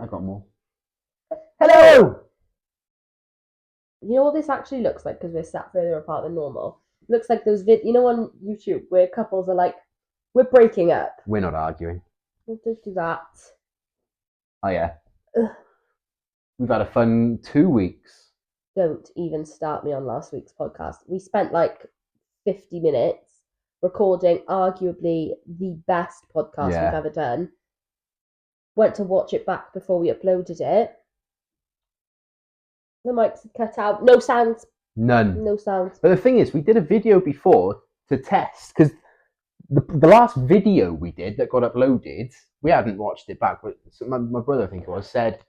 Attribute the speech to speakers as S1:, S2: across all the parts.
S1: I got more. Hello!
S2: You know what this actually looks like because we're sat further apart than normal? It looks like those on YouTube where couples are like, we're breaking up.
S1: We're not arguing.
S2: Don't do that.
S1: Oh, yeah.
S2: Ugh.
S1: We've had a fun 2 weeks.
S2: Don't even start me on last week's podcast. We spent like 50 minutes recording arguably the best podcast
S1: Yeah.
S2: we've ever done. Went to watch it back before we uploaded it. The mics cut out. No sounds.
S1: None.
S2: No sounds.
S1: But the thing is, we did a video before to test, because the last video we did that got uploaded, we hadn't watched it back, but my brother, I think it was, said,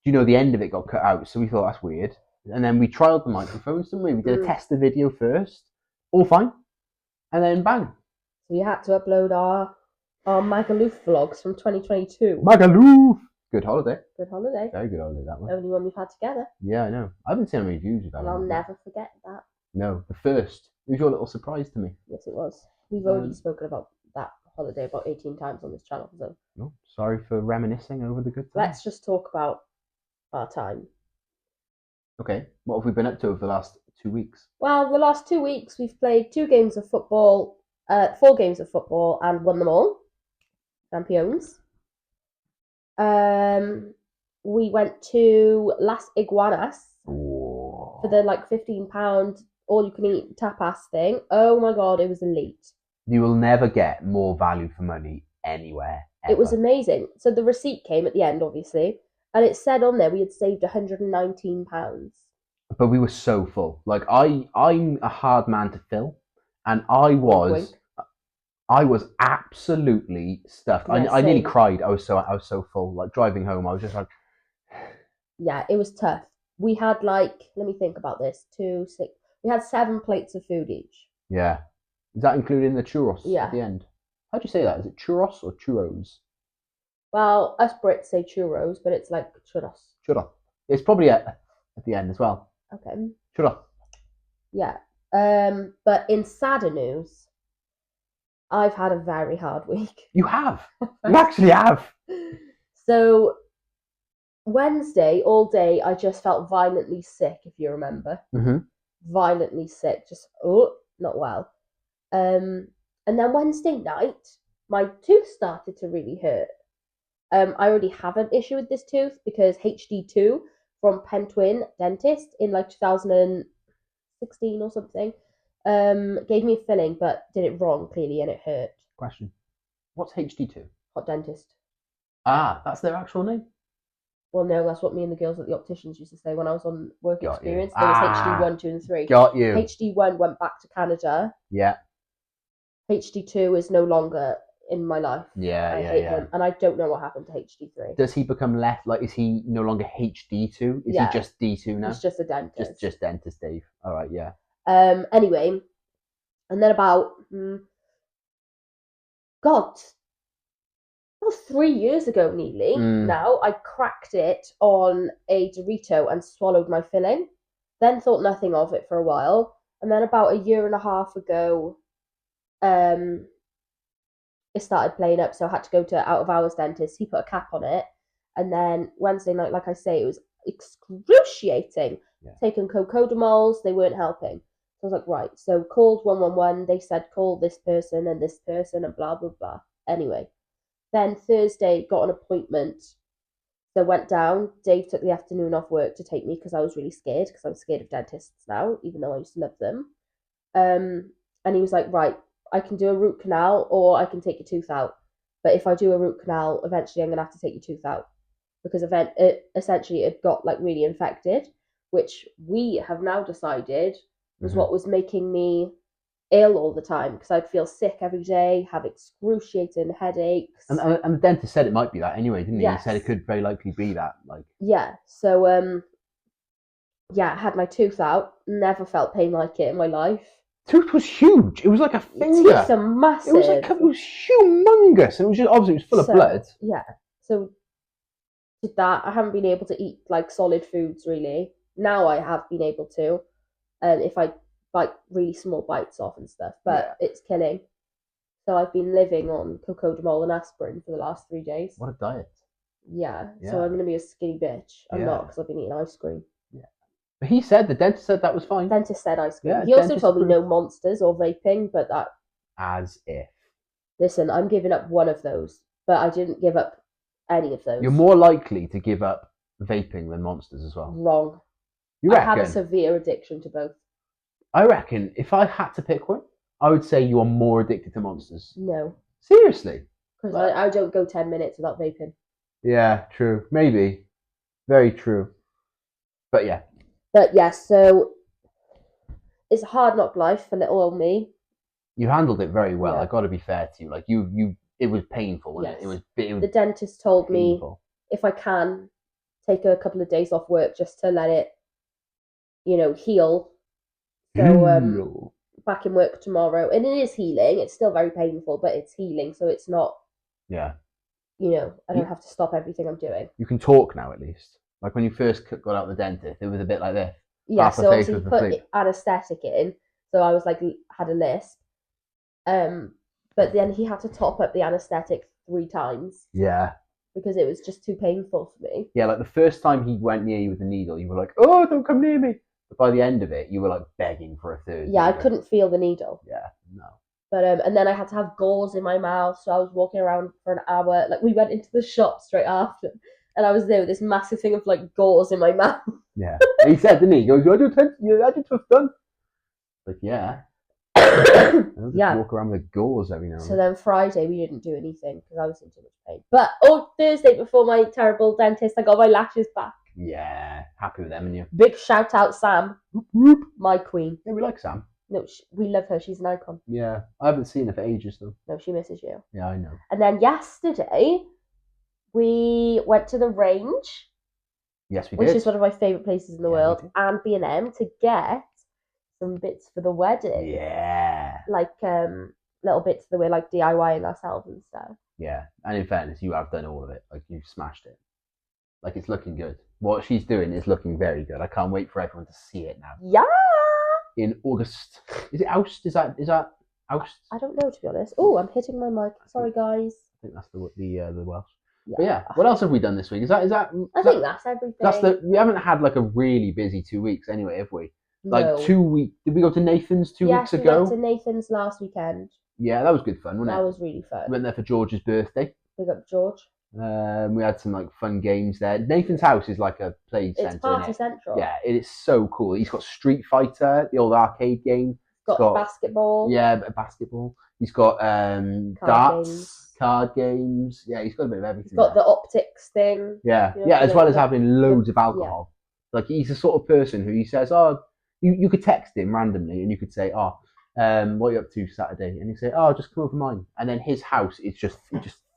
S1: the end of it got cut out, so we thought that's weird. And then we trialed the microphones, didn't we? We did a test the video first, all fine, and then bang.
S2: So we had to upload our Magaluf vlogs from 2022.
S1: Magaluf! Good holiday.
S2: Good holiday.
S1: Very good holiday, that one.
S2: Only one we've had together.
S1: Yeah, I know. I haven't seen how many views you've had.
S2: And I'll never forget that.
S1: No, the first. It was your little surprise to me.
S2: Yes, it was. We've already spoken about that holiday about 18 times on this channel. So
S1: no, sorry for reminiscing over the good times.
S2: Let's just talk about our time.
S1: Okay, what have we been up to over the last 2 weeks?
S2: Well, the last 2 weeks we've played 4 games of football, and won them all. Champions. We went to Las Iguanas for the £15 all-you-can-eat tapas thing. Oh my god, it was elite.
S1: You will never get more value for money anywhere. Ever.
S2: It was amazing. So the receipt came at the end, obviously, and it said on there we had saved £119.
S1: But we were so full. Like I'm a hard man to fill, and I was absolutely stuffed.
S2: Yeah,
S1: I nearly cried. I was so full. Like driving home, I was just like,
S2: yeah, it was tough. We had let me think about this. 2, 6. We had 7 plates of food each.
S1: Yeah. Is that including the churros
S2: at
S1: the end? How do you say that? Is it churros or churros?
S2: Well, us Brits say churros, but it's like churros.
S1: Churros. It's probably at the end as well.
S2: Okay.
S1: Churros.
S2: Yeah. But in sadder news, I've had a very hard week.
S1: You have. You actually have.
S2: So Wednesday, all day, I just felt violently sick, if you remember.
S1: Mm-hmm.
S2: Violently sick. Just, not well. And then Wednesday night, my tooth started to really hurt. I already have an issue with this tooth because HD2 from Pentwyn Dentist in 2016 or something gave me a filling but did it wrong clearly and it hurt.
S1: Question. What's HD2?
S2: Hot Dentist.
S1: Ah, that's their actual name?
S2: Well, no, that's what me and the girls at the opticians used to say when I was on work
S1: Got
S2: experience.
S1: You.
S2: There was HD1, 2 and 3.
S1: Got you.
S2: HD1 went back to Canada.
S1: Yeah.
S2: HD2 is no longer in my life.
S1: Yeah,
S2: I hate him. And I don't know what happened to HD3.
S1: Does he become left, is he no longer HD2? Is he just D2 now?
S2: He's just a dentist.
S1: Just dentist Dave. All right, yeah.
S2: Anyway, and then about 3 years ago nearly now, I cracked it on a Dorito and swallowed my filling. Then thought nothing of it for a while. And then about a year and a half ago, it started playing up, so I had to go to out of hours dentist. He put a cap on it, and then Wednesday night, like I say, it was excruciating.
S1: Yeah.
S2: Taking cocodamols, they weren't helping. So I was like, right. So called 111. They said call this person and blah blah blah. Anyway, then Thursday got an appointment. So went down. Dave took the afternoon off work to take me because I was really scared because I'm scared of dentists now, even though I used to love them. And he was like, right, I can do a root canal or I can take your tooth out. But if I do a root canal, eventually I'm going to have to take your tooth out because essentially it got really infected, which we have now decided was what was making me ill all the time because I'd feel sick every day, have excruciating headaches.
S1: And the dentist said it might be that anyway, didn't he?
S2: Yes.
S1: He said it could very likely be that.
S2: Yeah. So, I had my tooth out. Never felt pain like it in my life.
S1: Tooth was huge. It was like a finger.
S2: Teeth are massive.
S1: It was humongous. And it was just obviously it was full of blood.
S2: Yeah. So did that. I haven't been able to eat solid foods really. Now I have been able to, if I bite really small bites off and stuff. But it's killing. So I've been living on cocodamol and aspirin for the last 3 days.
S1: What a diet.
S2: Yeah.
S1: Yeah.
S2: So I'm gonna be a skinny bitch. I'm
S1: Yeah.
S2: not because I've been eating ice cream.
S1: But the dentist said that was fine.
S2: Dentist said ice cream.
S1: Yeah,
S2: He also
S1: dentist
S2: told me no
S1: approved.
S2: monsters or vaping, but that
S1: As if.
S2: listen, I'm giving up one of those, but I didn't give up any of those.
S1: You're more likely to give up vaping than monsters as well.
S2: Wrong.
S1: You
S2: I
S1: reckon?
S2: have a severe addiction to both.
S1: I reckon if I had to pick one, I would say you are more addicted to monsters.
S2: No.
S1: Seriously?
S2: Because I don't go 10 minutes without vaping.
S1: Yeah, true. Maybe. Very true. But yeah.
S2: But yeah, so it's a hard knock life for little old me.
S1: You handled it very well.
S2: Yeah.
S1: I got to be fair to you. Like it was painful, wasn't
S2: Yes.
S1: it? It was
S2: The dentist told me
S1: painful.
S2: if I can take a couple of days off work just to let it, heal. So back in work tomorrow, and it is healing. It's still very painful, but it's healing, so it's not.
S1: Yeah.
S2: I don't have to stop everything I'm doing.
S1: You can talk now at least. Like when you first got out of the dentist, it was a bit like this.
S2: Yeah,
S1: Half the
S2: so
S1: face
S2: obviously
S1: was
S2: he put
S1: asleep.
S2: anaesthetic in, so I was like had a lisp. But then he had to top up the anaesthetic 3 times.
S1: Yeah.
S2: Because it was just too painful for me.
S1: Yeah, like the first time he went near you with the needle, you were like, "Oh, don't come near me." But by the end of it, you were like begging for a third.
S2: Yeah, I couldn't feel the needle.
S1: Yeah, no.
S2: But and then I had to have gauze in my mouth, so I was walking around for an hour. Like we went into the shop straight after, and I was there with this massive thing of like gauze in my mouth.
S1: Yeah, he said, didn't he? He goes, "You had your tooth done." Like, yeah.
S2: Yeah.
S1: Walk around with gauze every now and
S2: So then Friday we didn't do anything because I was in too much pain. But Thursday before my terrible dentist, I got my lashes back.
S1: Yeah, happy with them and you.
S2: Big shout out, Sam,
S1: Whoop.
S2: my queen.
S1: Yeah, we like Sam.
S2: No, we love her. She's an icon.
S1: Yeah, I haven't seen her for ages though.
S2: No, she misses you.
S1: Yeah, I know.
S2: And then yesterday we went to the range.
S1: Yes, we
S2: which
S1: did.
S2: is one of my favourite places in the world, and B&M to get some bits for the wedding.
S1: Yeah.
S2: Like little bits that we're like DIYing ourselves and stuff.
S1: Yeah, and in fairness, you have done all of it. Like you've smashed it. Like it's looking good. What she's doing is looking very good. I can't wait for everyone to see it now.
S2: Yeah.
S1: In August, is it August? Is that August?
S2: I don't know, to be honest. Oh, I'm hitting my mic. Sorry, guys.
S1: I think that's the Welsh.
S2: Yeah.
S1: But yeah, what else have we done this week?
S2: I think that's everything.
S1: We haven't had like a really busy 2 weeks anyway, have we? Like
S2: No.
S1: 2 weeks. Did we go to Nathan's 2 weeks
S2: Yes,
S1: ago?
S2: we went to Nathan's last weekend.
S1: Yeah, that was good fun, wasn't it?
S2: That was really fun.
S1: We went there for George's birthday.
S2: Big up George.
S1: We had some like fun games there. Nathan's house is like a play centre.
S2: It's party central.
S1: Yeah, it is so cool. He's got Street Fighter, the old arcade game.
S2: Got basketball.
S1: Yeah, a bit of basketball. He's got darts, card games. Yeah, he's got a bit of everything.
S2: He's got the optics thing.
S1: Yeah, as well as having loads of alcohol. Yeah. Like he's the sort of person who he says, "Oh, you could text him randomly, and you could say, "Oh, what are you up to Saturday?" And he'd say, "Oh, just come over mine." And then his house is just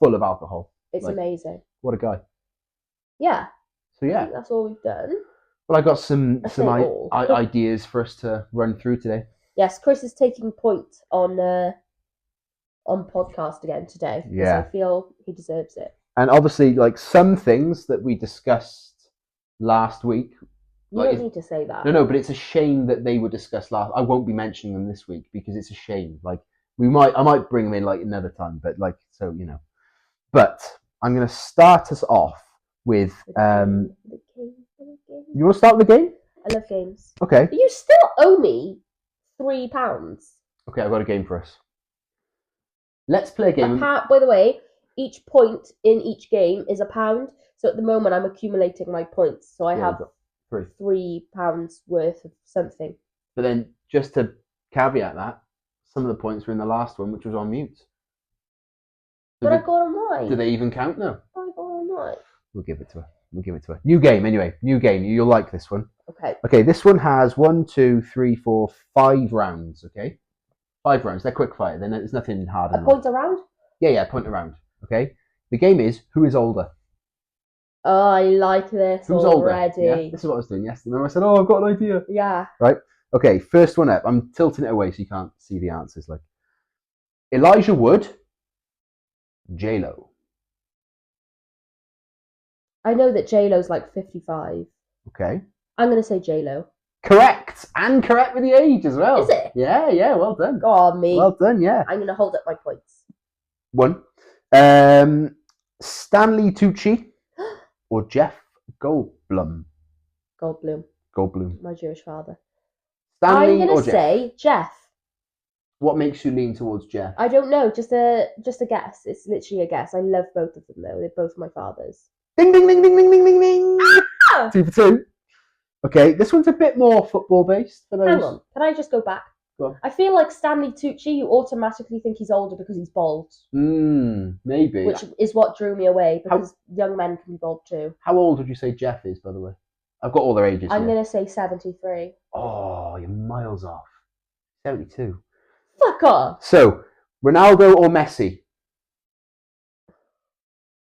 S1: full of alcohol.
S2: It's like, amazing.
S1: What a guy.
S2: Yeah.
S1: So yeah,
S2: I think that's all we've done.
S1: Well, I got some ideas for us to run through today.
S2: Yes, Chris is taking point on podcast again today.
S1: Yeah,
S2: I feel he deserves it.
S1: And obviously, like some things that we discussed last week.
S2: You don't need to say that.
S1: No, but it's a shame that they were discussed last. I won't be mentioning them this week because it's a shame. Like I might bring them in like another time, but like so you know. But I'm going to start us off with. You want to start with the game?
S2: I love games.
S1: Okay.
S2: But you still owe me £3.
S1: Okay, I've got a game for us. Let's play a game.
S2: By the way, each point in each game is £1. So at the moment, I'm accumulating my points. So I have £3 worth of something.
S1: But then, just to caveat that, some of the points were in the last one, which was on mute.
S2: But I got them right.
S1: Do they even count now?
S2: I got them right.
S1: We'll give it to her. New game, anyway. New game. You'll like this one.
S2: Okay.
S1: Okay, this one has 1, 2, 3, 4, 5 rounds, okay? 5 rounds. They're quick fire. There's nothing hard.
S2: A point around?
S1: Yeah, point around. Okay? The game is, who is older?
S2: Oh, I like this
S1: Who's
S2: already.
S1: Older? Yeah? This is what I was doing yesterday. Remember I said, I've got an idea.
S2: Yeah.
S1: Right? Okay, first one up. I'm tilting it away so you can't see the answers. Like Elijah Wood, J-Lo.
S2: I know that J-Lo's like 55.
S1: Okay.
S2: I'm going to say J-Lo.
S1: Correct. And correct with the age as well.
S2: Is it?
S1: Yeah, well done.
S2: Go on, me.
S1: Well done, yeah.
S2: I'm going to hold up my points.
S1: 1. Stanley Tucci. or Jeff Goldblum?
S2: Goldblum,
S1: Goldblum.
S2: my Jewish father.
S1: Stanley
S2: I'm gonna
S1: or Jeff?
S2: say Jeff.
S1: What makes you lean towards Jeff?
S2: I don't know, just a guess. It's literally a guess. I love both of them though. They're both my fathers.
S1: Ding ding ding ding ding ding ding ding.
S2: Ah!
S1: 2 for 2. Okay, this one's a bit more football based for those.
S2: Hang on, can I just go back?
S1: Go on.
S2: I feel like Stanley Tucci, you automatically think he's older because he's bald,
S1: Maybe.
S2: which is what drew me away because young men can be bald too.
S1: How old would you say Jeff is, by the way? I've got all their ages.
S2: I'm
S1: here.
S2: gonna say 73.
S1: Oh, you're miles off. 72.
S2: Fuck off,
S1: So, Ronaldo or Messi?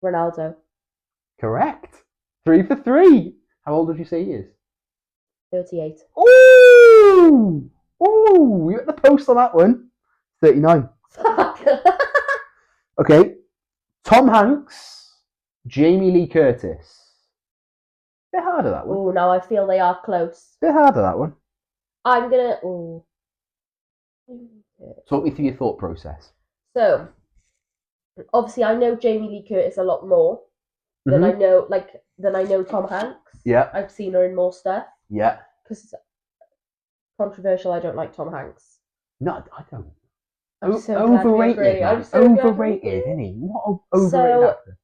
S2: Ronaldo.
S1: Correct. 3 for 3. How old would you say he is?
S2: 38.
S1: Ooh! Ooh! You at the post on that one. 39.
S2: Fuck.
S1: Okay. Tom Hanks, Jamie Lee Curtis. Bit harder that one.
S2: Oh, now I feel they are close.
S1: Bit harder that one.
S2: I'm gonna. Oh.
S1: Talk me through your thought process.
S2: So, obviously, I know Jamie Lee Curtis a lot more than
S1: Mhm.
S2: I know Tom Hanks.
S1: Yeah.
S2: I've seen her in more stuff
S1: Yeah.
S2: because it's controversial. I don't like Tom Hanks.
S1: No, I don't.
S2: I'm so glad we
S1: Overrated.
S2: agree.
S1: Man.
S2: I'm so glad we
S1: Overrated,
S2: agree.
S1: isn't he? What an overrated
S2: So-
S1: actor.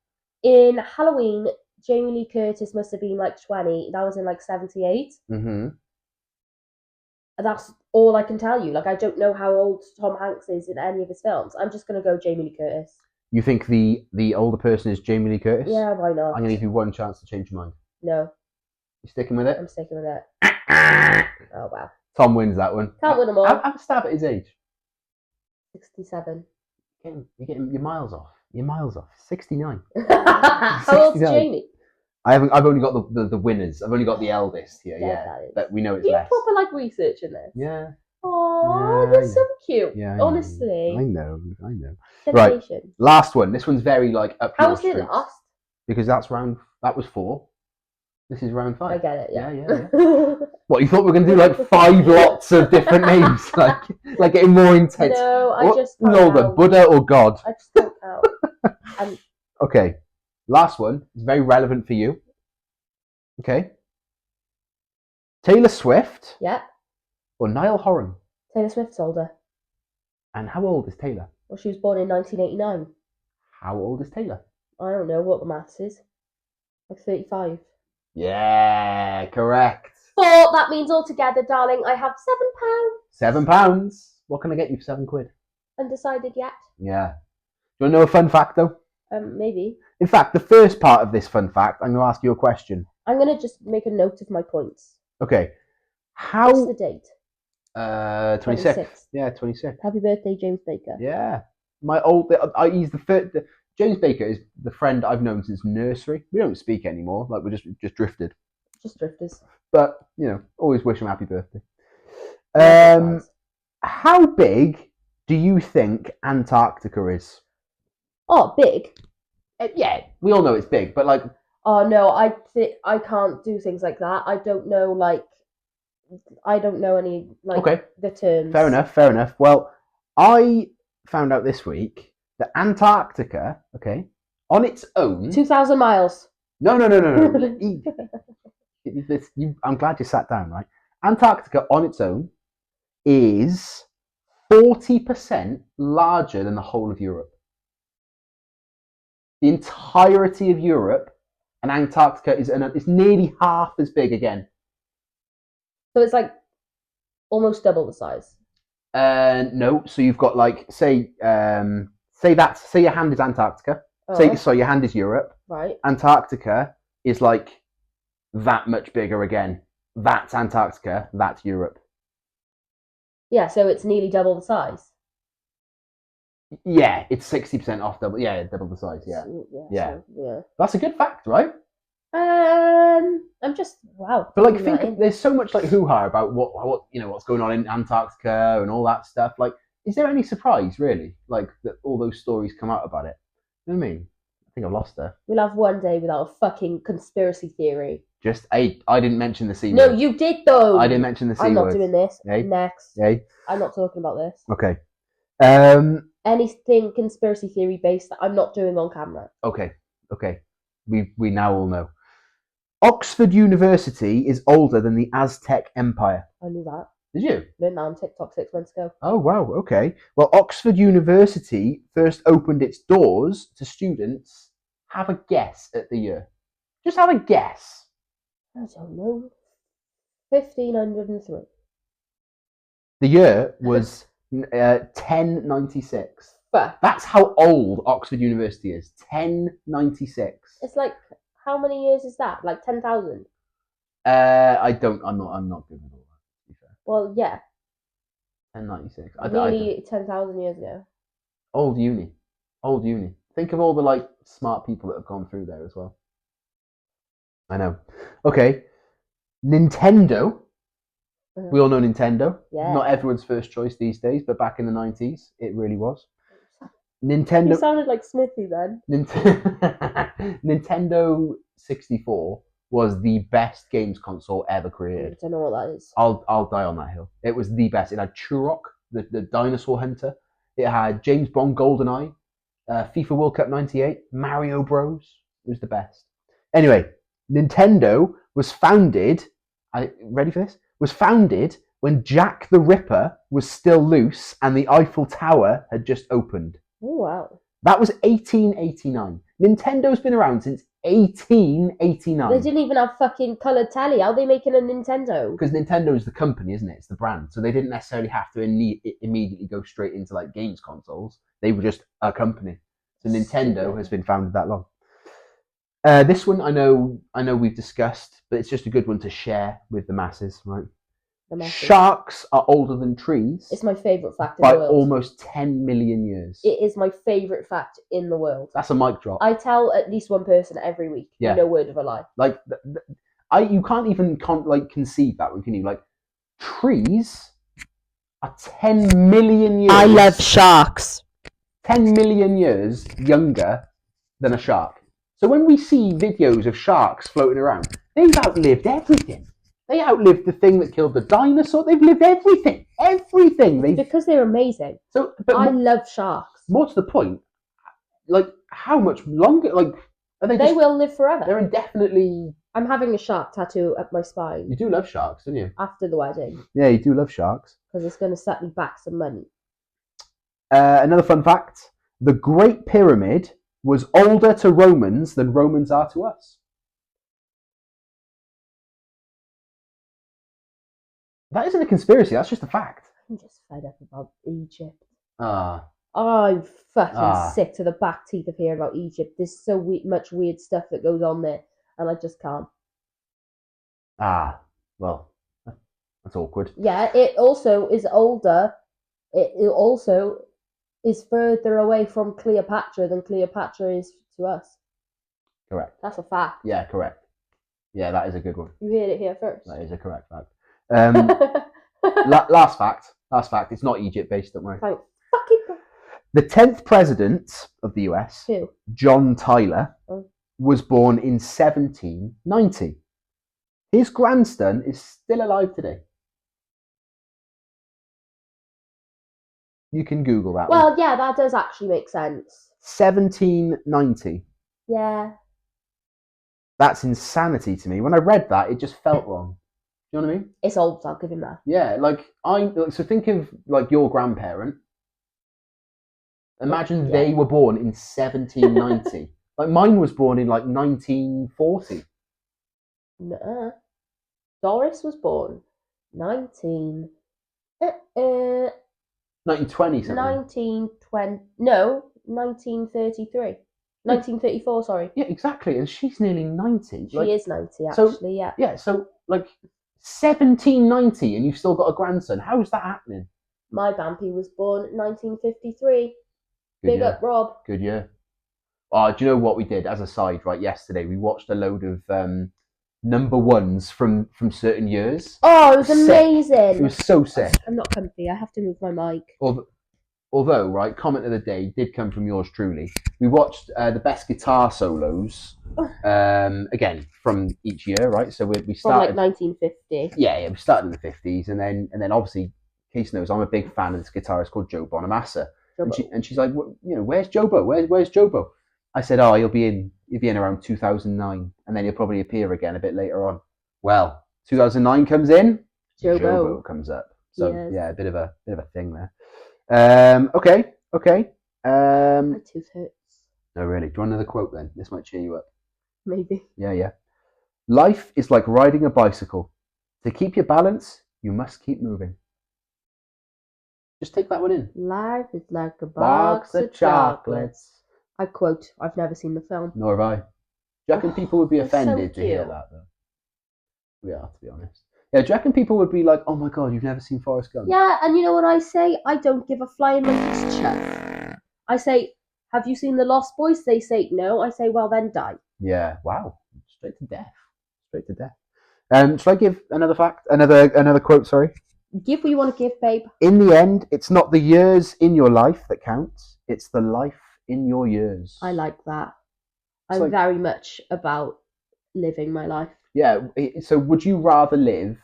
S2: In Halloween, Jamie Lee Curtis must have been like 20. That was in like 78.
S1: Mm-hmm.
S2: That's all I can tell you. Like, I don't know how old Tom Hanks is in any of his films. I'm just gonna go Jamie Lee Curtis.
S1: You think the older person is Jamie Lee Curtis?
S2: Yeah, why not?
S1: I'm going to give you one chance to change your mind.
S2: No,
S1: You sticking with it?
S2: I'm sticking with it. Oh wow,
S1: Tom wins that one.
S2: can't win them all.
S1: Have a stab at his age.
S2: 67.
S1: You're getting your miles off. You're miles off. 69.
S2: How old's
S1: 69.
S2: Jamie?
S1: I've only got the winners. I've only got the eldest here.
S2: Yeah,
S1: Yeah,
S2: that is.
S1: but we know it's
S2: You
S1: less.
S2: proper like researching this.
S1: Yeah,
S2: Oh,
S1: Yeah,
S2: they're
S1: yeah.
S2: so cute.
S1: yeah. I know.
S2: Honestly,
S1: I know. Right.
S2: dedication.
S1: Last one. This one's very like up
S2: How
S1: your
S2: was it
S1: street
S2: last?
S1: because that was 4. This is round 5.
S2: I get it. Yeah.
S1: Yeah. What, you thought we were going to do like 5 lots of different names, like getting more intense?
S2: No, I
S1: What?
S2: just can't
S1: Older,
S2: count.
S1: Buddha or God?
S2: I just don't count.
S1: Okay, last one is very relevant for you. Okay, Taylor Swift
S2: Yeah,
S1: or Niall Horan?
S2: Taylor Swift's older.
S1: And how old is Taylor?
S2: Well, she was born in 1989.
S1: How old is Taylor?
S2: I don't know what the maths is. Like 35.
S1: Yeah, correct.
S2: 4. That means altogether, darling, I have £7.
S1: £7. What can I get you for £7?
S2: Undecided yet?
S1: Yeah. Do you want to know a fun fact though?
S2: Maybe.
S1: In fact, the first part of this fun fact, I'm going to ask you a question.
S2: I'm gonna just make a note of my points.
S1: Okay.
S2: What's the date?
S1: 26th.
S2: 26th.
S1: Yeah, 26th.
S2: Happy birthday, James Baker.
S1: Yeah. He's the first. James Baker is the friend I've known since nursery. We don't speak anymore. Like we just drifted.
S2: Just drifters.
S1: But always wish him happy birthday.
S2: Likewise.
S1: How big do you think Antarctica is?
S2: Oh, big.
S1: Yeah, we all know it's big, but like,
S2: Oh no, I can't do things like that. I don't know any
S1: okay,
S2: the terms.
S1: fair enough. Well, I found out this week that Antarctica, okay, on its own.
S2: 2,000 miles.
S1: No. I'm glad you sat down, right? Antarctica on its own is 40% larger than the whole of Europe. The entirety of Europe and Antarctica is nearly half as big again.
S2: So it's like almost double the size.
S1: No, so you've got like say your hand is Antarctica.
S2: Oh,
S1: So your hand is Europe.
S2: right.
S1: Antarctica is like that much bigger again. That's Antarctica. That's Europe.
S2: Yeah, so it's nearly double the size.
S1: Yeah, it's 60% off double. Yeah, double the size. Yeah, Yeah.
S2: So,
S1: that's a good fact, right?
S2: I'm just wow.
S1: But like,
S2: taking that in.
S1: there's so much like hoo-ha about what's going on in Antarctica and all that stuff. Like, is there any surprise really? Like that all those stories come out about it. You know what I mean? I think I've lost her.
S2: We'll have one day without a fucking conspiracy theory.
S1: Just I didn't mention the C
S2: No,
S1: word.
S2: you did though.
S1: I didn't mention the C
S2: I'm not
S1: word.
S2: doing this.
S1: Hey?
S2: Next.
S1: Yay.
S2: I'm not talking about this.
S1: Okay.
S2: Anything conspiracy theory based that I'm not doing on camera.
S1: Okay. We now all know. Oxford University is older than the Aztec Empire.
S2: I knew that.
S1: Did you?
S2: Learned that on TikTok 6 months ago.
S1: Oh, wow. Okay. Well, Oxford University first opened its doors to students. Have a guess at the year. Just have a guess.
S2: I don't know. 1503.
S1: The year was 1096.
S2: Fuck.
S1: That's how old Oxford University is. 1096.
S2: It's like, how many years is that? Like 10,000?
S1: I'm not good with all that, to be fair.
S2: Well, yeah.
S1: 1096.
S2: Nearly 10,000 years ago.
S1: Old uni. Think of all the like smart people that have gone through there as well. I know. Okay. Nintendo. We all know Nintendo.
S2: Yeah.
S1: Not everyone's first choice these days, but back in the 90s, it really was. Nintendo.
S2: You sounded like Smithy then.
S1: Nintendo 64 was the best games console ever created.
S2: I don't know what that is.
S1: I'll die on that hill. It was the best. It had Turok, the dinosaur hunter. It had James Bond GoldenEye, FIFA World Cup 98, Mario Bros. It was the best. Anyway, Nintendo was founded. Ready for this? Was founded when Jack the Ripper was still loose and the Eiffel Tower had just opened.
S2: Oh, wow.
S1: That was 1889. Nintendo's been around since 1889.
S2: They didn't even have fucking coloured telly. How are they making a Nintendo?
S1: Because Nintendo is the company, isn't it? It's the brand. So they didn't necessarily have to immediately go straight into like games consoles. They were just a company. So Nintendo has been founded that long. This one I know we've discussed, but it's just a good one to share with the masses, right? Sharks are older than trees.
S2: It's my favourite fact in the world.
S1: By almost 10 million years.
S2: It is my favourite fact in the world.
S1: That's a mic drop.
S2: I tell at least one person every week.
S1: Yeah.
S2: No word of a lie.
S1: Like, you can't even conceive that one, can you? Like, trees are 10 million years.
S2: I love sharks.
S1: 10 million years younger than a shark. So when we see videos of sharks floating around, they've outlived everything. They outlived the thing that killed the dinosaur. They've lived everything.
S2: Because they're amazing.
S1: So,
S2: I love sharks.
S1: What's the point? Like, how much longer? Like,
S2: they will live forever.
S1: They're indefinitely.
S2: I'm having a shark tattoo up my spine.
S1: You do love sharks, don't you?
S2: After the wedding.
S1: Yeah, you do love sharks.
S2: Because it's going to set me back some money.
S1: Another fun fact: the Great Pyramid was older to Romans than Romans are to us. That isn't a conspiracy, that's just a fact.
S2: I'm just fed up about Egypt.
S1: I'm
S2: fucking sick to the back teeth of hearing about Egypt. There's so much weird stuff that goes on there, and I just can't.
S1: Well, that's awkward.
S2: Yeah, it also is older. It also is further away from Cleopatra than Cleopatra is to us.
S1: Correct.
S2: That's a fact.
S1: Yeah, correct. Yeah, that is a good one.
S2: You heard it here first.
S1: That is a correct fact. Last fact. It's not Egypt-based, don't worry.
S2: Thank fucking God.
S1: The 10th president of the US,
S2: Who?
S1: John Tyler, was born in 1790. His grandson is still alive today. You can Google that.
S2: Well, yeah, that does actually make sense.
S1: 1790.
S2: Yeah.
S1: That's insanity to me. When I read that, it just felt wrong. Do you know what I mean?
S2: It's old, I'll give him that.
S1: Yeah, so think of like your grandparent. Imagine they were born in 1790. Like mine was born in like 1940.
S2: No. Doris was born 1920 something. 1933. 1934, sorry.
S1: Yeah, exactly. And she's nearly 90.
S2: She is 90, actually, yeah.
S1: Yeah, so like 1790 and you've still got a grandson. How's that happening?
S2: My Bampy was born 1953.
S1: Good
S2: Big
S1: year.
S2: up, Rob.
S1: Good year. Do you know what we did as a side, right? Yesterday, we watched a load of number ones from certain years.
S2: Oh, it was amazing.
S1: It was so sick.
S2: I'm not comfy. I have to move my mic.
S1: Although, right, comment of the day did come from yours truly. We watched the best guitar solos, again, from each year, right? So we started...
S2: From like 1950.
S1: Yeah, we started in the 50s. And then obviously, Case knows, I'm a big fan of this guitarist called Joe Bonamassa. And she's like, where's Jobo? Where's Jobo? I said, oh, he'll be in around 2009, and then he'll probably appear again a bit later on. Well, 2009 comes in,
S2: Jobo.
S1: Jobo comes up. So
S2: Yes.
S1: yeah, a bit of a thing there. Okay.
S2: My tooth hurts.
S1: No, really. Do you want another quote then? This might cheer you up.
S2: Maybe.
S1: Yeah. Life is like riding a bicycle. To keep your balance, you must keep moving. Just take that one in.
S2: Life is like a box of chocolates. I quote, I've never seen the film.
S1: Nor have I. Do you reckon people would be
S2: That's so
S1: offended to hear
S2: cute.
S1: that, though? We are, to be honest. Yeah, do you reckon people would be like, oh my god, you've never seen Forrest Gump?
S2: Yeah, and you know what I say? I don't give a flying monkey's chuff. I say, have you seen The Lost Boys? They say no. I say, well then die.
S1: Yeah, wow. Straight to death. Shall I give another fact? Another quote, sorry?
S2: Give what you want to give, babe.
S1: In the end, it's not the years in your life that counts, it's the life in your years.
S2: I like that.
S1: It's
S2: I'm
S1: like-
S2: very much about living my life.
S1: Yeah, so would you rather live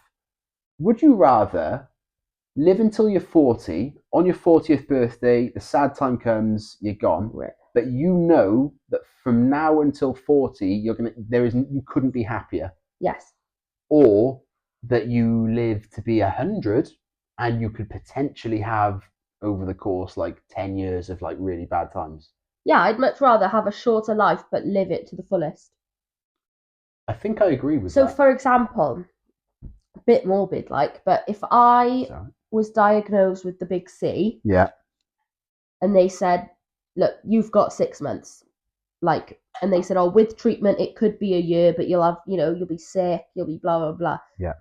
S1: until you're 40, on your 40th birthday, the sad time comes, you're gone,
S2: Right.
S1: but you know that from now until 40, you couldn't be happier,
S2: Yes.
S1: or that you live to be 100 and you could potentially have over the course like 10 years of like really bad times.
S2: Yeah, I'd much rather have a shorter life but live it to the fullest.
S1: I think I agree with
S2: So,
S1: that.
S2: for example, a bit morbid like, but if I
S1: Sorry.
S2: was diagnosed with the big C
S1: Yeah.
S2: and they said, look, you've got 6 months, like, and they said, oh, with treatment, it could be a year, but you'll be sick, you'll be blah, blah, blah.
S1: Yeah.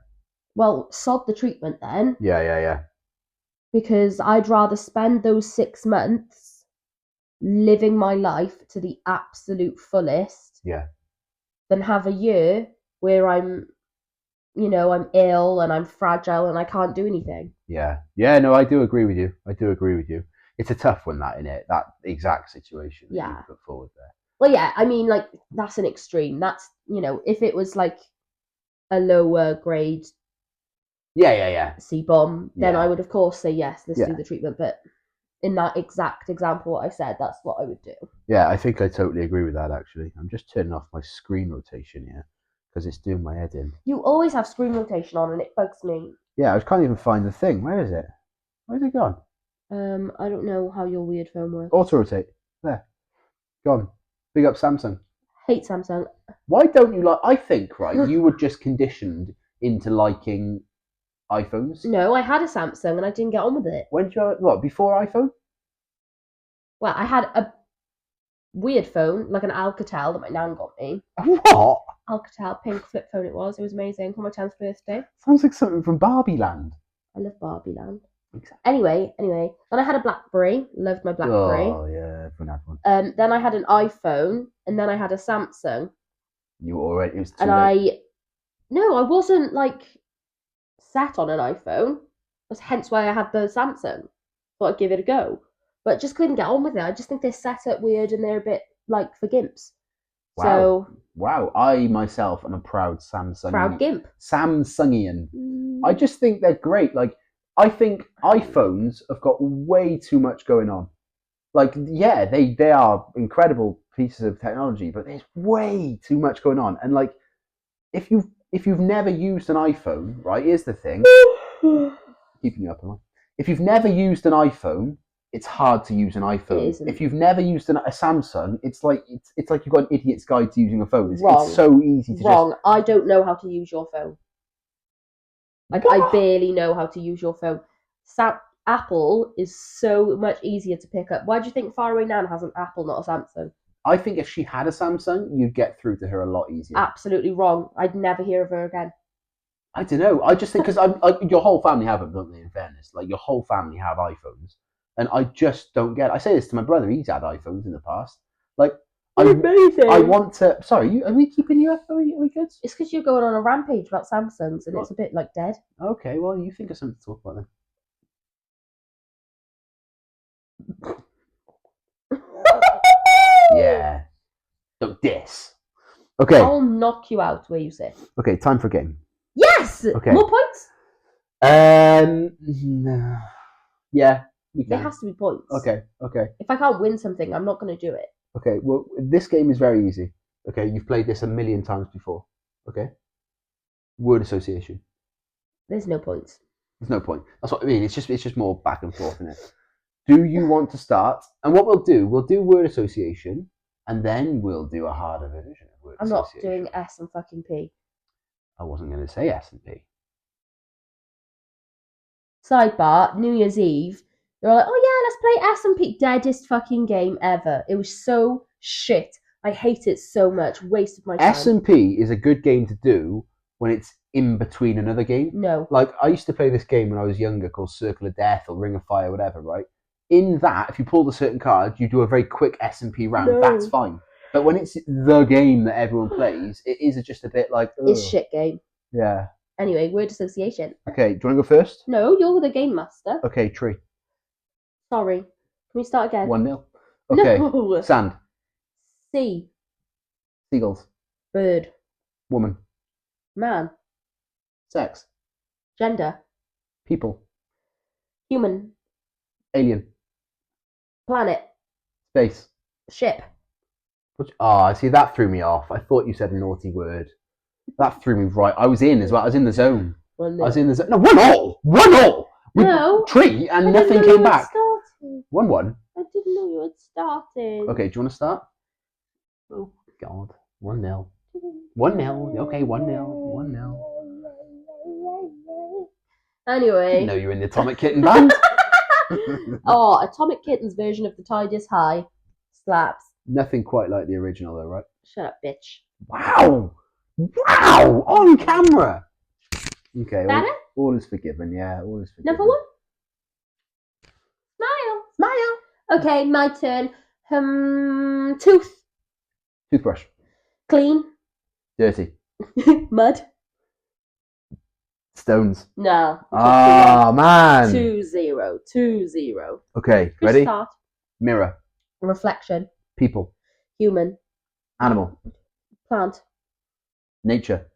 S2: Well, sod the treatment then,
S1: Yeah.
S2: because I'd rather spend those 6 months living my life to the absolute fullest
S1: Yeah.
S2: than have a year where I'm ill and I'm fragile and I can't do anything.
S1: Yeah. No, I do agree with you. It's a tough one, that, innit? That exact situation that
S2: Yeah.
S1: you put forward there.
S2: Well, yeah, I mean, like, that's an extreme. That's, if it was like a lower grade
S1: Yeah.
S2: C-bomb, then
S1: Yeah.
S2: I would, of course, say yes, let's
S1: Yeah.
S2: do the treatment. But in that exact example what I said, that's what I would do.
S1: Yeah, I think I totally agree with that, actually. I'm just turning off my screen rotation here because it's doing my head in.
S2: You always have screen rotation on and it bugs me.
S1: Yeah, I can't even find the thing. Where is it? Where's it gone?
S2: I don't know how your weird phone works.
S1: Auto rotate. There. Gone. Big up Samsung.
S2: Hate Samsung.
S1: Why don't you like... I think, right, you were just conditioned into liking iPhones.
S2: No, I had a Samsung and I didn't get on with it.
S1: When did you... What, before iPhone?
S2: Well, I had a weird phone, like an Alcatel that my nan got me.
S1: What?
S2: Alcatel pink flip phone it was. It was amazing for my 10th birthday.
S1: Sounds like something from Barbie Land.
S2: I love Barbie Land.
S1: Exactly.
S2: Anyway, then I had a BlackBerry. Loved my BlackBerry.
S1: Oh, yeah, everyone had one.
S2: Then I had an iPhone, and then I had a Samsung.
S1: You already... It was too
S2: And
S1: late.
S2: I wasn't like set on an iPhone. That's hence why I had the Samsung. Thought I'd give it a go, but just couldn't get on with it. I just think they're set up weird and they're a bit like for gimps.
S1: Wow.
S2: So
S1: Wow, I myself am a proud Samsung.
S2: proud gimp.
S1: Samsungian. I just think they're great. Like, I think iPhones have got way too much going on. Like, yeah, they are incredible pieces of technology, but there's way too much going on. And like, if you've never used an iPhone, right? Here's the thing. Keeping you up, am I? If you've never used an iPhone, it's hard to use an iPhone.
S2: isn't.
S1: If you've never used a Samsung, it's like you've got an idiot's guide to using a phone. It's
S2: Wrong.
S1: so easy to
S2: Wrong. I don't know how to use your phone. Like, I barely know how to use your phone. Apple is so much easier to pick up. Why do you think Faraway Nan has an Apple, not a Samsung?
S1: I think if she had a Samsung, you'd get through to her a lot easier.
S2: Absolutely wrong. I'd never hear of her again.
S1: I don't know. I just think because your whole family have them, don't they? In fairness, like your whole family have iPhones, and I just don't get it. I say this to my brother; he's had iPhones in the past. Like,
S2: Amazing.
S1: I want to. Sorry, are we keeping you up? Are we good?
S2: It's because you're going on a rampage about Samsungs, and it's a bit like dead.
S1: Okay, well, you think of something to talk about then. Yeah. Don't diss. Okay.
S2: I'll knock you out where you sit.
S1: Okay, time for a game.
S2: Yes!
S1: Okay.
S2: More points?
S1: Yeah, we
S2: There
S1: can.
S2: has to be points.
S1: Okay.
S2: If I can't win something, I'm not going to do it.
S1: Okay, well, this game is very easy. Okay, you've played this a million times before. Okay? Word association.
S2: There's no points.
S1: There's no point. That's what I mean. It's just more back and forth, isn't it? Do you want to start? And what we'll do word association, and then we'll do a harder version of word
S2: I'm not
S1: association.
S2: doing S and fucking P.
S1: I wasn't going to say S and P.
S2: Sidebar, New Year's Eve, they were like, oh yeah, let's play S and P. Deadest fucking game ever. It was so shit. I hate it so much. Waste of my time.
S1: S and P is a good game to do when it's in between another game.
S2: No.
S1: Like, I used to play this game when I was younger called Circle of Death or Ring of Fire, whatever, right? In that, if you pulled a certain card, you do a very quick S&P round.
S2: No.
S1: That's fine. But when it's the game that everyone plays, it is just a bit like, ugh.
S2: It's shit game.
S1: Yeah.
S2: Anyway, word association.
S1: Okay, do you want to go first?
S2: No, you're the game master.
S1: Okay, tree.
S2: Sorry. Can we start again?
S1: 1-0. Okay.
S2: No.
S1: Sand.
S2: Sea.
S1: Seagulls.
S2: Bird.
S1: Woman.
S2: Man.
S1: Sex.
S2: Gender.
S1: People.
S2: Human.
S1: Alien.
S2: Planet.
S1: Space.
S2: Ship.
S1: See, that threw me off. I thought you said a naughty word. That threw me right. I was in as well. I was in the zone.
S2: 1-0.
S1: I was in the zone. No, 1-1. 1-1.
S2: No.
S1: Tree and
S2: I
S1: nothing
S2: didn't know
S1: came
S2: you had
S1: back.
S2: started.
S1: 1-1.
S2: I didn't know you had started.
S1: Okay, do you want to start? Oh, God. 1-0. 1-0. Okay, 1-0. 1-0.
S2: Anyway.
S1: Didn't know you were in the Atomic Kitten band.
S2: Oh, Atomic Kitten's version of The Tide is High slaps.
S1: Nothing quite like the original, though, right?
S2: Shut up, bitch.
S1: Wow! Wow! On camera! Okay,
S2: Better?
S1: all is forgiven, yeah. All is forgiven.
S2: Number 1. Smile.
S1: Smile!
S2: Okay, my turn. Tooth.
S1: Toothbrush.
S2: Clean.
S1: Dirty.
S2: Mud.
S1: Stones.
S2: No.
S1: Ah, man!
S2: 2-0. 2-0.
S1: Okay,
S2: Good
S1: ready?
S2: start.
S1: Mirror.
S2: Reflection.
S1: People.
S2: Human.
S1: Animal.
S2: Plant.
S1: Nature.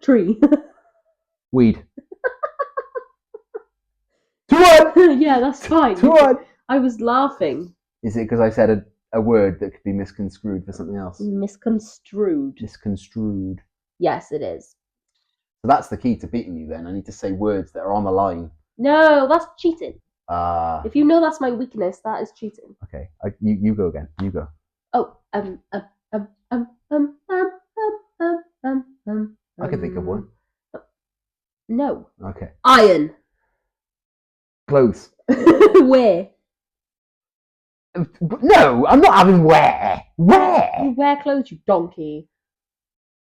S2: Tree.
S1: Weed. 2-1!
S2: Yeah, that's fine.
S1: 2-1!
S2: I was laughing.
S1: Is it because I said a word that could be misconstrued for something else?
S2: Misconstrued.
S1: Misconstrued.
S2: Yes, it is.
S1: So that's the key to beating you then. I need to say words that are on the line.
S2: No, that's cheating.
S1: Ah.
S2: If you know that's my weakness, that is cheating.
S1: Okay. You go again. You go.
S2: Oh,
S1: I can think of one.
S2: No.
S1: Okay.
S2: Iron.
S1: Clothes.
S2: Where?
S1: No, I'm not having wear. Wear.
S2: You wear clothes, you donkey.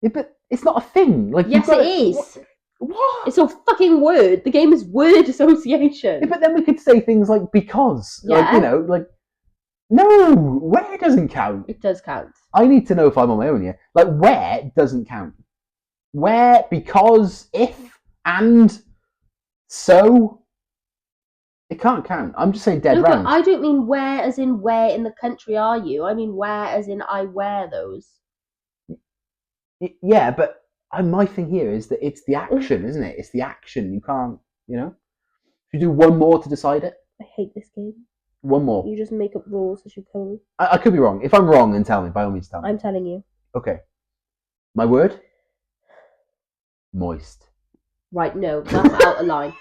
S1: Yeah, but it's not a thing. Like
S2: Yes, it is.
S1: What?
S2: It's a fucking word. The game is word association.
S1: Yeah, but then we could say things like because.
S2: Yeah.
S1: Like, you know, like, no, where doesn't count.
S2: It does count.
S1: I need to know if I'm on my own here. Like, where doesn't count. Where, because, if, and, so. It can't count. I'm just saying dead
S2: No,
S1: round.
S2: but I don't mean where as in where in the country are you. I mean where as in I wear those.
S1: Yeah, but my thing here is that it's the action, isn't it? It's the action. You can't, you know? Should you do one more to decide it?
S2: I hate this game.
S1: One more.
S2: You just make up rules as you go.
S1: I could be wrong. If I'm wrong, then tell me. By all means, tell me.
S2: I'm telling you.
S1: Okay. My word? Moist.
S2: Right, no, that's out of line.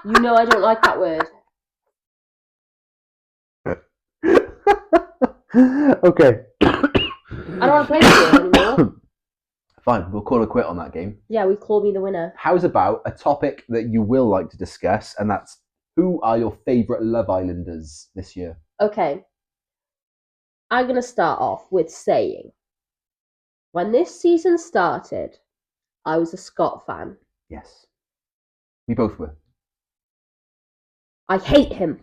S2: You know I don't like that word.
S1: Okay.
S2: I don't want to play this game anymore.
S1: Fine, we'll call a quit on that game.
S2: Yeah, we call me the winner.
S1: How's about a topic that you will like to discuss, and that's who are your favourite Love Islanders this year?
S2: Okay. I'm going to start off with saying, when this season started, I was a Scott fan.
S1: Yes. We both were.
S2: I hate him.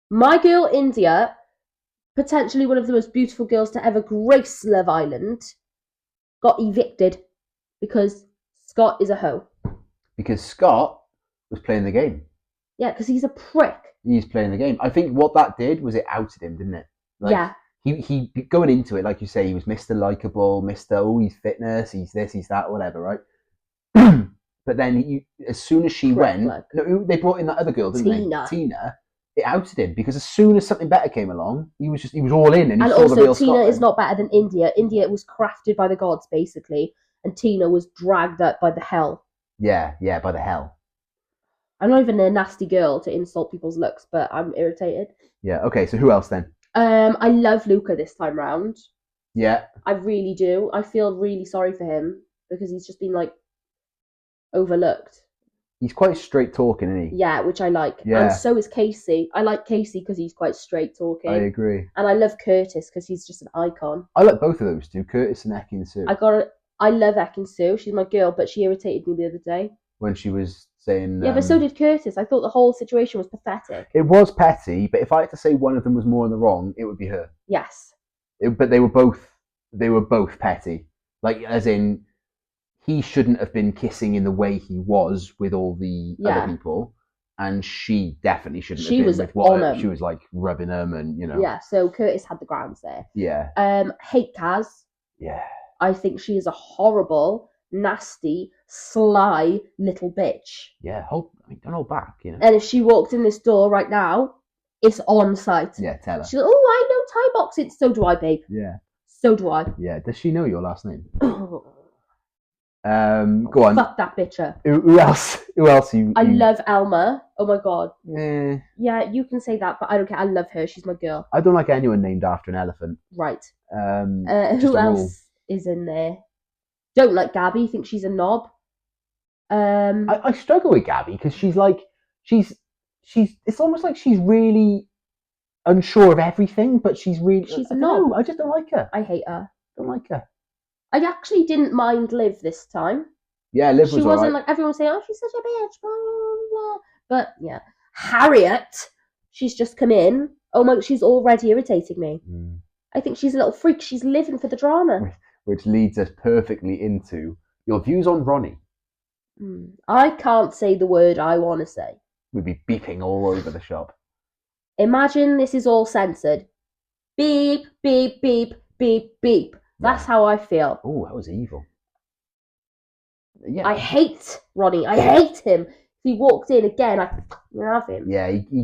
S2: My girl India, potentially one of the most beautiful girls to ever grace Love Island, got evicted because Scott is a hoe.
S1: Because Scott was playing the game.
S2: Yeah, because he's a prick.
S1: He's playing the game. I think what that did was it outed him, didn't it? Like,
S2: yeah.
S1: He going into it, like you say, he was Mr. Likeable, Mr. Oh, he's fitness, he's this, he's that, whatever, right? But then, as soon as she went, no, they brought in that other girl, didn't
S2: Tina.
S1: they? Tina. it outed him because as soon as something better came along, he was all in, and he
S2: And
S1: saw the
S2: also,
S1: real
S2: Tina
S1: Scotland.
S2: is not better than India. India was crafted by the gods, basically, and Tina was dragged up by the hell.
S1: Yeah, by the hell.
S2: I'm not even a nasty girl to insult people's looks, but I'm irritated.
S1: Yeah. Okay. So who else then?
S2: I love Luca this time round.
S1: Yeah.
S2: I really do. I feel really sorry for him because he's just been like overlooked.
S1: He's quite straight talking, isn't he?
S2: Yeah, which I like.
S1: Yeah.
S2: And so is Casey. I like Casey because he's quite straight talking.
S1: I agree.
S2: And I love Curtis because he's just an icon.
S1: I like both of those two, Curtis and Ekin-Su.
S2: I love Ekin-Su. She's my girl, but she irritated me the other day.
S1: When she was saying...
S2: Yeah, but so did Curtis. I thought the whole situation was pathetic.
S1: It was petty, but if I had to say one of them was more in the wrong, it would be her.
S2: Yes.
S1: But they were both petty. Like, as in, he shouldn't have been kissing in the way he was with all the other people, and she definitely shouldn't have been with what she was like rubbing him and, you know.
S2: Yeah, so Curtis had the grounds there.
S1: Yeah.
S2: Hate Kaz.
S1: Yeah.
S2: I think she is a horrible, nasty, sly little bitch.
S1: Yeah, don't hold back, you know.
S2: And if she walked in this door right now, it's on site.
S1: Yeah, tell her.
S2: She's like, oh, I know Thai boxing. So do I, babe.
S1: Yeah.
S2: So do I.
S1: Yeah. Does she know your last name? Go on.
S2: Fuck that bitcher.
S1: Who else?
S2: I love Elma. Oh my god.
S1: Eh.
S2: Yeah, you can say that, but I don't care. I love her. She's my girl.
S1: I don't like anyone named after an elephant.
S2: Right.
S1: Who
S2: else is in there? Don't like Gabby. Think she's a knob.
S1: I struggle with Gabby because she's it's almost like she's really unsure of everything, but she's a knob. I just don't like her.
S2: I hate her.
S1: Don't like her.
S2: I actually didn't mind Liv this time.
S1: Yeah, Liv was
S2: She wasn't
S1: right.
S2: like everyone saying, "Oh, she's such a bitch." Blah, blah, blah. But yeah, Harriet, she's just come in. Oh my, she's already irritating me. I think she's a little freak. She's living for the drama.
S1: Which leads us perfectly into your views on Ronnie.
S2: I can't say the word I want to say.
S1: We'd be beeping all over the shop.
S2: Imagine this is all censored. Beep, beep, beep, beep, beep. That's how I feel.
S1: Oh, that was evil. Yeah.
S2: I hate Ronnie. I hate him. If he walked in again, I'd have him.
S1: Yeah, he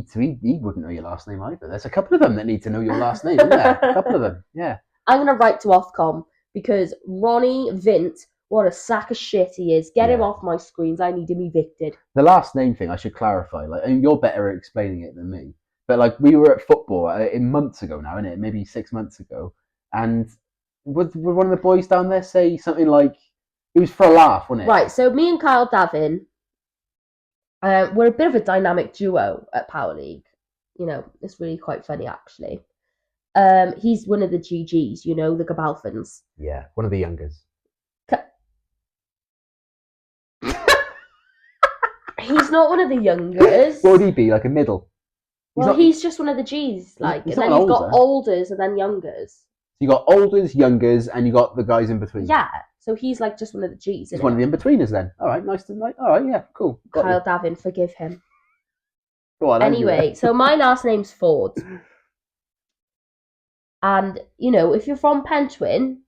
S1: wouldn't know your last name either. There's a couple of them that need to know your last name, isn't there? A couple of them, yeah.
S2: I'm going to write to Ofcom because Ronnie Vint, what a sack of shit he is. Get him off my screens. I need him evicted.
S1: The last name thing, I should clarify. And you're better at explaining it than me. But we were at football in months ago now, innit? Maybe 6 months ago, and would one of the boys down there say something like, it was for a laugh, wasn't it?
S2: Right, so me and Kyle Davin, we're a bit of a dynamic duo at Power League. You know, it's really quite funny, actually. He's one of the GGs, you know, the Gabalfins.
S1: Yeah, one of the youngers.
S2: He's not one of the youngers.
S1: What would he be, like a middle?
S2: He's just one of the G's, and then you've got olders and then youngers.
S1: You got olders, youngers, and you got the guys in between.
S2: Yeah, so he's like just one of the G's.
S1: He's one of the in-betweeners then. All right, nice to know. All right, yeah, cool.
S2: Kyle Davin, forgive him.
S1: Go on.
S2: Anyway, so my last name's Ford. And, you know, if you're from Pentwyn,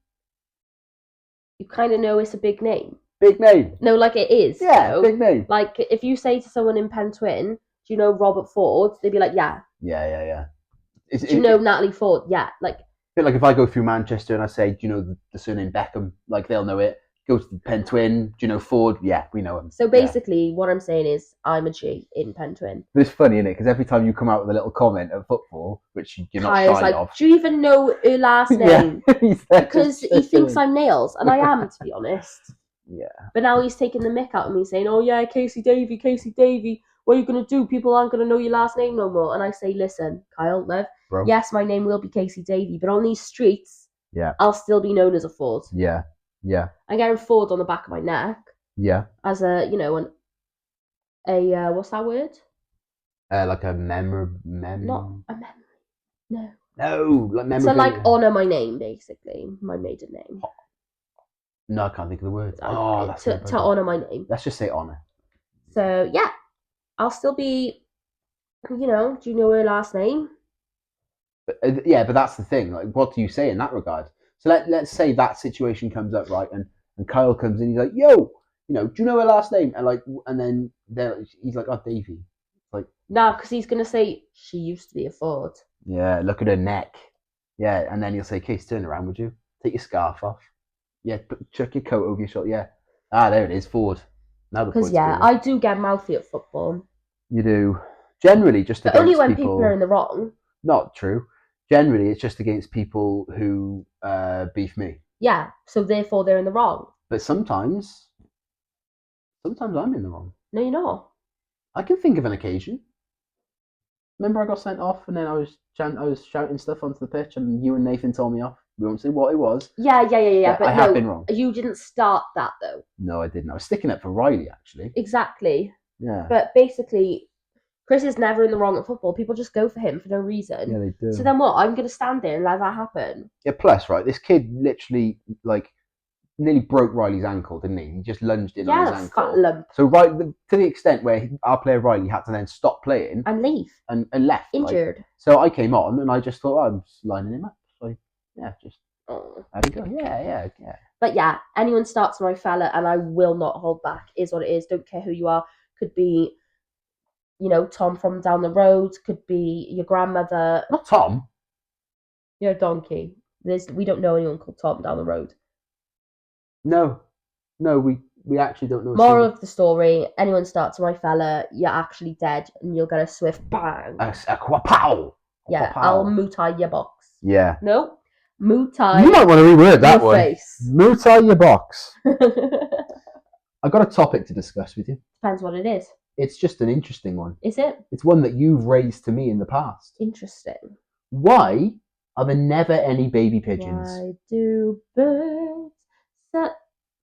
S2: you kind of know it's a big name.
S1: Big name?
S2: No, like it is.
S1: Yeah, big name.
S2: Like, if you say to someone in Pentwyn, do you know Robert Ford? They'd be like, yeah.
S1: Yeah.
S2: Do you know Natalie Ford? Yeah, like...
S1: A bit like if I go through Manchester and I say, do you know the surname Beckham? Like, they'll know it. Go to Pentwyn, do you know Ford? Yeah, we know him.
S2: So basically, what I'm saying is, I'm a G in Pentwyn.
S1: But it's funny, isn't it? Because every time you come out with a little comment at football, which you're not shy of.
S2: Do you even know her last name?
S1: Yeah,
S2: because he thinks I'm Nails, and I am, to be honest.
S1: Yeah.
S2: But now he's taking the mick out of me, saying, oh yeah, Casey Davey, what are you going to do? People aren't going to know your last name no more. And I say, listen, Kyle, Lev,
S1: bro,
S2: yes, my name will be Casey Davey, but on these streets,
S1: yeah,
S2: I'll still be known as a Ford.
S1: Yeah.
S2: I'm getting Ford on the back of my neck.
S1: Yeah.
S2: As a, you know, what's that word?
S1: Like a
S2: Not a memory. No.
S1: No, like memory.
S2: So like honour my name, basically, my maiden name.
S1: No, I can't think of the word.
S2: That's to honour my name.
S1: Let's just say honour.
S2: So yeah, I'll still be, you know, do you know her last name?
S1: But, yeah, but that's the thing. Like, what do you say in that regard? So let's say that situation comes up, right? And Kyle comes in, he's like, yo, you know, do you know her last name? And then he's like, oh, Davey. like,
S2: Nah, because he's gonna say she used to be a Ford.
S1: yeah, look at her neck. Yeah, and then he'll say, Case, turn around, would you? Take your scarf off. Yeah, chuck your coat over your shoulder. Yeah. Ah, there it is, Ford. Now the
S2: Because
S1: point's
S2: yeah,
S1: scored.
S2: I do get mouthy at football,
S1: You do. Generally, just
S2: but only
S1: against
S2: when people are in
S1: people.
S2: the wrong.
S1: Not true. Generally, it's just against people who beef me.
S2: Yeah, so therefore they're in the wrong.
S1: But sometimes I'm in the wrong.
S2: No, you're not.
S1: I can think of an occasion. Remember, I got sent off, and then I was shouting stuff onto the pitch, and you and Nathan told me off. We won't say what it was.
S2: Yeah.
S1: But
S2: But
S1: I have been wrong.
S2: You didn't start that though.
S1: No, I didn't. I was sticking up for Riley, actually.
S2: Exactly.
S1: Yeah.
S2: But basically, Chris is never in the wrong at football. People just go for him for no reason.
S1: Yeah, they do.
S2: So then what? I'm going to stand there and let that happen.
S1: Yeah, plus, right, this kid literally, nearly broke Riley's ankle, didn't he? He just lunged in on his ankle.
S2: Fat lump.
S1: So, right, to the extent where our player Riley had to then stop playing
S2: and leave.
S1: And left.
S2: Injured.
S1: Like. So I came on and I just thought, I'm just lining him up. So, yeah, just have a go. Yeah.
S2: But yeah, anyone starts my fella and I will not hold back, is what it is. Don't care who you are. Could be, Tom from down the road. Could be your grandmother.
S1: Not Tom.
S2: You're a donkey. We don't know anyone called Tom down the road.
S1: No, we actually don't know.
S2: Moral of the story: anyone starts my fella, you're actually dead, and you'll get a swift bang.
S1: A quapow.
S2: Yeah, I'll mutai your box.
S1: Yeah.
S2: No, mutai.
S1: You might want to reword that one.
S2: Face.
S1: Mutai your box. I've got a topic to discuss with you.
S2: Depends what it is.
S1: It's just an interesting one.
S2: Is it?
S1: It's one that you've raised to me in the past.
S2: Interesting.
S1: Why are there never any baby pigeons?
S2: Why do birds?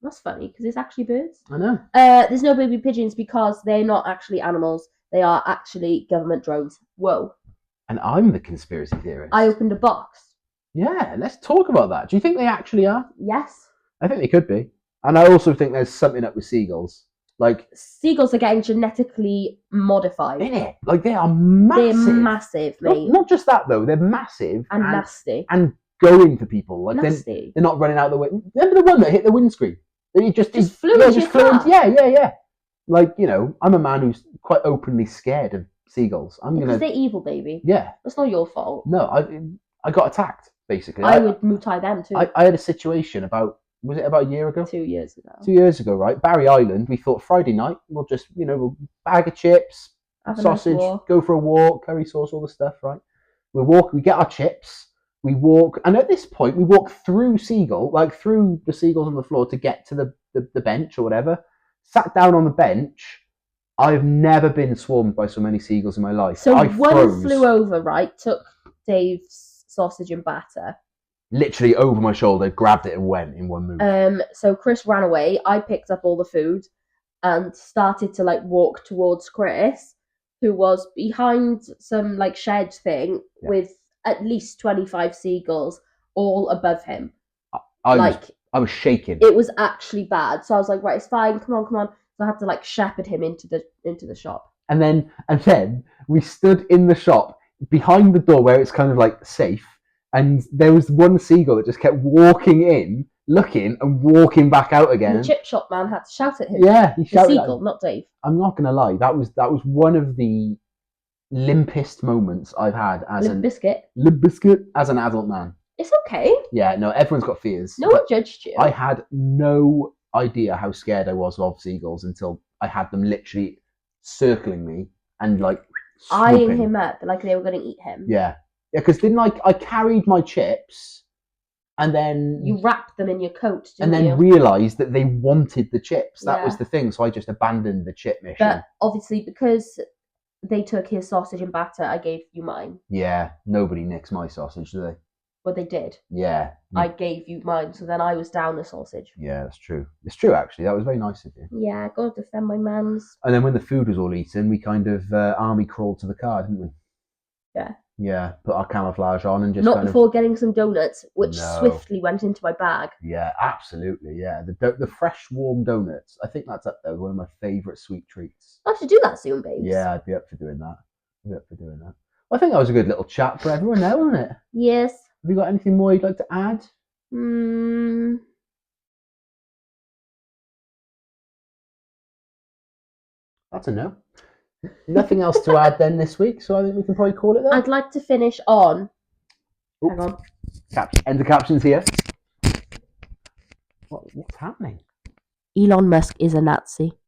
S2: That's funny because it's actually birds.
S1: I know.
S2: There's no baby pigeons because they're not actually animals. They are actually government drones. Whoa.
S1: And I'm the conspiracy theorist.
S2: I opened a box.
S1: Yeah, let's talk about that. Do you think they actually are?
S2: Yes.
S1: I think they could be. And I also think there's something up with seagulls. Like,
S2: seagulls are getting genetically modified.
S1: Innit? Like, they are massive.
S2: They're massive, mate.
S1: Not just that, though. They're massive.
S2: And nasty.
S1: And going for people. Like,
S2: nasty.
S1: They're not running out of the way. Remember the one that hit the windscreen? He just
S2: flew into your car.
S1: Yeah. Like, I'm a man who's quite openly scared of seagulls.
S2: Because they're evil, baby.
S1: Yeah.
S2: That's not your fault.
S1: No, I got attacked, basically.
S2: I would mutai them too.
S1: I had a situation was it about a year ago?
S2: 2 years ago.
S1: 2 years ago, right? Barry Island, we thought Friday night, we'll just, we'll bag of chips, sausage, go for a walk, curry sauce, all the stuff, right? We get our chips, we walk, and at this point, we walk through through the seagulls on the floor to get to the bench or whatever. Sat down on the bench. I've never been swarmed by so many seagulls in my life.
S2: So one flew over, right? Took Dave's sausage and batter.
S1: Literally over my shoulder, grabbed it and went in one move.
S2: So Chris ran away. I picked up all the food and started to walk towards Chris, who was behind some shed thing with at least 25 seagulls all above him.
S1: I was shaking.
S2: It was actually bad. So I was like, right, it's fine. Come on. So I had to shepherd him into the shop. And then
S1: we stood in the shop behind the door where it's kind of safe. And there was one seagull that just kept walking in, looking, and walking back out again.
S2: And the chip shop man had to shout at him.
S1: Yeah, he shouted.
S2: The seagull, not Dave.
S1: I'm not gonna lie, that was one of the limpest moments I've had as
S2: Limp biscuit
S1: as an adult man.
S2: It's okay.
S1: Yeah, no, everyone's got fears.
S2: No one judged you.
S1: I had no idea how scared I was of seagulls until I had them literally circling me and
S2: eyeing him up like they were going to eat him.
S1: Yeah, because didn't I carried my chips and then
S2: you wrapped them in your coat,
S1: and then realised that they wanted the chips. That was the thing, so I just abandoned the chip mission.
S2: But obviously, because they took his sausage and batter, I gave you mine.
S1: Yeah, nobody nicks my sausage, do they?
S2: Well, they did.
S1: Yeah.
S2: I gave you mine, so then I was down the sausage.
S1: Yeah, that's true. It's true, actually. That was very nice of you.
S2: Yeah, I got to defend my mans.
S1: And then when the food was all eaten, we kind of army crawled to the car, didn't we?
S2: Yeah.
S1: Yeah, put our camouflage on and just
S2: not before getting some donuts, which swiftly went into my bag.
S1: Yeah, absolutely. Yeah, the fresh warm donuts. I think that's up there. One of my favourite sweet treats.
S2: I should do that soon, babes.
S1: Yeah, I'd be up for doing that. Well, I think that was a good little chat for everyone now, wasn't it?
S2: Yes.
S1: Have you got anything more you'd like to add? That's a no. Nothing else to add then this week, so I think we can probably call it there.
S2: I'd like to finish on.
S1: Oops.
S2: Hang on.
S1: End the captions here. What's happening?
S2: Elon Musk is a Nazi.